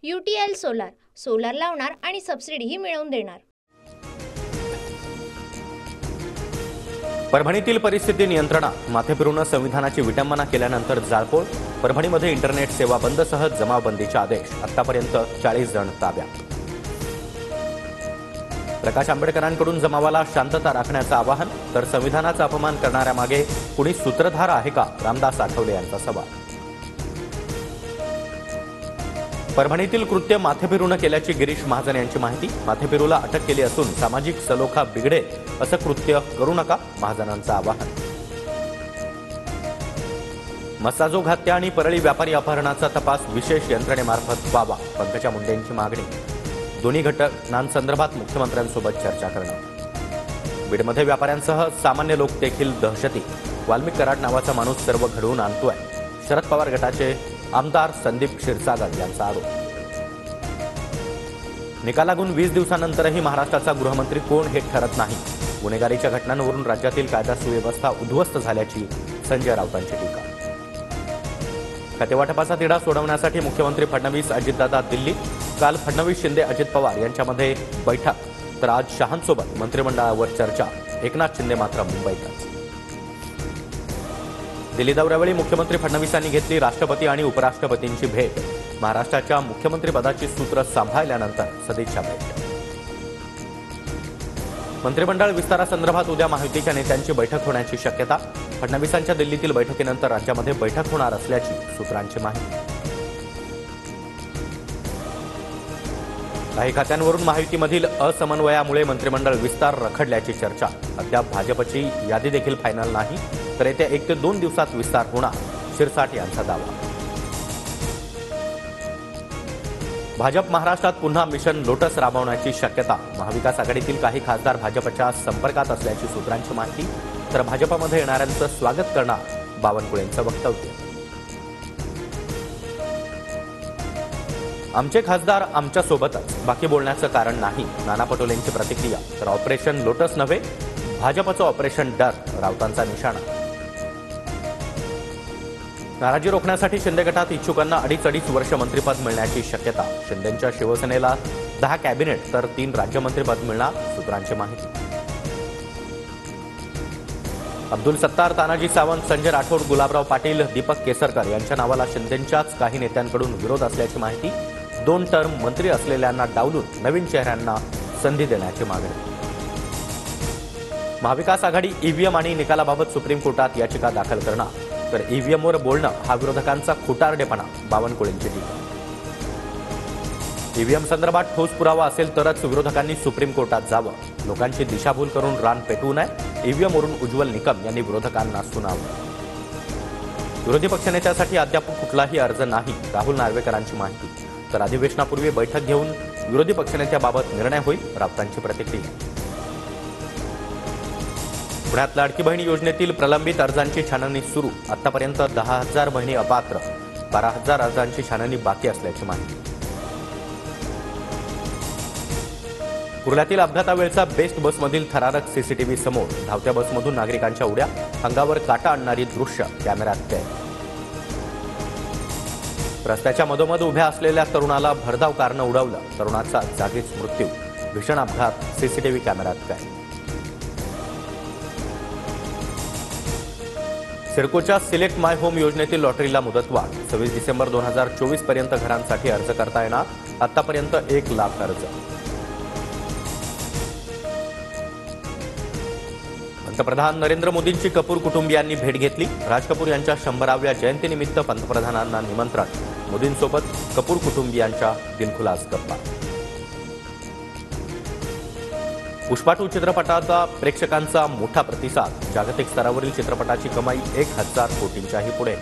UTL solar लावणार आणि सबसिडीही मिळवून देणार। परभणीतील परिस्थिती नियंत्रणात, माथेफिरूंनं संविधानाची विटंबना केल्यानंतर जाळपोळ। परभणीमध्ये इंटरनेट सेवा बंदसह जमावबंदीचे आदेश। आतापर्यंत 40 जण ताब्यात। प्रकाश आंबेडकरांकडून जमावाला शांतता राखण्याचं आवाहन, तर संविधानाचा अपमान करणाऱ्या मागे कुणी सूत्रधार आहे का, रामदास आठवले यांचा सवाल। परभणीतील कृत्य माथेफिरूनं केल्याची गिरीश महाजन यांची माहिती। माथेफिरूला अटक केली असून सामाजिक सलोखा बिघडेल असं कृत्य करू नका, महाजनांचं आवाहन। मस्साजोग हत्या आणि परळी व्यापारी अपहरणाचा तपास विशेष यंत्रणेमार्फत व्हावा, पंकजा मुंडेंची मागणी। दोन्ही घटनांसंदर्भात मुख्यमंत्र्यांसोबत चर्चा करणं। बीडमध्ये व्यापाऱ्यांसह सामान्य लोक देखील दहशती। वाल्मिक कराड नावाचा माणूस सर्व घडवून आणतोय, शरद पवार गटाचे आमदार संदीप क्षीरसागर यांचा आरोप। निकाल लागून 20 दिवसांनंतरही महाराष्ट्राचा गृहमंत्री कोण हे ठरत नाही। गुन्हेगारीच्या घटनांवरून राज्यातील कायदा सुव्यवस्था उद्ध्वस्त झाल्याची संजय राऊतांची टीका। खातेवाटपाचा तिढा सोडवण्यासाठी मुख्यमंत्री फडणवीस अजितदादा दिल्ली। काल फडणवीस शिंदे अजित पवार यांच्यामध्ये बैठक, तर आज शहांसोबत मंत्रिमंडळावर चर्चा। एकनाथ शिंदे मात्र मुंबईतच। दिल्ली दौऱ्यावेळी मुख्यमंत्री फडणवीसांनी घेतली राष्ट्रपती आणि उपराष्ट्रपतींची भेट। महाराष्ट्राच्या मुख्यमंत्रीपदाची सूत्र सांभाळल्यानंतर सदिच्छा भेट। मंत्रिमंडळ विस्तारासंदर्भात उद्या महायुतीच्या नेत्यांची बैठक होण्याची शक्यता। फडणवीसांच्या दिल्लीतील बैठकीनंतर राज्यामध्ये बैठक होणार असल्याची सूत्रांची माहिती। काही खात्यांवरून महायुतीमधील असमन्वयामुळे मंत्रिमंडळ विस्तार रखडल्याची चर्चा। अद्याप भाजपची यादी देखील फायनल नाही, तर येत्या 1 ते 2 दिवसात विस्तार होणार, शिरसाट यांचा दावा। भाजप महाराष्ट्रात पुन्हा मिशन लोटस राबवण्याची शक्यता। महाविकास आघाडीतील काही खासदार भाजपच्या संपर्कात असल्याची सूत्रांची माहिती, तर भाजपमध्ये येणाऱ्यांचं स्वागत करणार, बावनकुळेंचं वक्तव्य। आमचे खासदार आमच्यासोबतच, बाकी बोलण्याचं कारण नाही, नाना पटोलेंची प्रतिक्रिया। तर ऑपरेशन लोटस नव्हे, भाजपचं ऑपरेशन डर, राऊतांचा निशाणा। नाराजी रोखण्यासाठी शिंदे गटात इच्छुकांना 2.5 वर्ष मंत्रिपद मिळण्याची शक्यता। शिंदेंच्या शिवसेनेला 10 कॅबिनेट तर 3 राज्यमंत्रीपद मिळणार, सूत्रांची माहिती। अब्दुल सत्तार, तानाजी सावंत, संजय राठोड, गुलाबराव पाटील, दीपक केसरकर यांच्या नावाला शिंदेंच्याच काही नेत्यांकडून विरोध असल्याची माहिती। 2 टर्म मंत्री असलेल्यांना डावलून नवीन चेहऱ्यांना संधी देण्याची मागणी। महाविकास आघाडी ईव्हीएम आणि निकालाबाबत सुप्रीम कोर्टात याचिका दाखल करणार, तर ईव्हीएमवर बोलणं हा विरोधकांचा खोटारडेपणा, बावनकुळेंची टीका। ईव्हीएम संदर्भात ठोस पुरावा असेल तरच विरोधकांनी सुप्रीम कोर्टात जावं, लोकांची दिशाभूल करून रान पेटवू नये, ईव्हीएमवरून उज्ज्वल निकम यांनी विरोधकांना सुनावलं। विरोधी पक्षनेत्यासाठी अद्याप कुठलाही अर्ज नाही, राहुल नार्वेकरांची माहिती। तर अधिवेशनापूर्वी बैठक घेऊन विरोधी पक्षनेत्याबाबत निर्णय होईल, राऊतांची प्रतिक्रिया। पुण्यात लाडकी बहिणी योजनेतील प्रलंबित अर्जांची छाननी सुरू। आतापर्यंत 10,000 बहिणी अपात्र, 12,000 अर्जांची छाननी बाकी असल्याची माहिती। कुर्ल्यातील अपघातावेळचा बेस्ट बसमधील थरारक सीसीटीव्ही समोर। धावत्या बसमधून नागरिकांच्या उड्या, अंगावर काटा आणणारी दृश्य कॅमेऱ्यात कैद। रस्त्याच्या मधोमध उभ्या असलेल्या तरुणाला भरधाव कारनं उडवलं, तरुणाचा जागीच मृत्यू। भीषण अपघात सीसीटीव्ही कॅमेऱ्यात कैद। सिडकोच्या सिलेक्ट माय होम योजनेतील लॉटरीला मुदतवाढ। 26 डिसेंबर 2024 पर्यंत घरांसाठी अर्ज करता येणार, आतापर्यंत 1 लाख अर्ज। पंतप्रधान नरेंद्र मोदींची कपूर कुटुंबियांनी भेट घेतली। राज कपूर यांच्या 100व्या जयंतीनिमित्त पंतप्रधानांना निमंत्रण। मोदींसोबत कपूर कुटुंबियांच्या दिलखुलास गप्पा। पुष्पा 2 चित्रपटाचा प्रेक्षकांचा मोठा प्रतिसाद। जागतिक स्तरावरील चित्रपटाची कमाई 1,000 कोटींच्याही पुढे।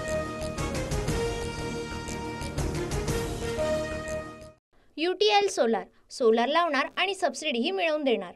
UTL सोलार लावणार आणि सबसिडीही मिळवून देणार।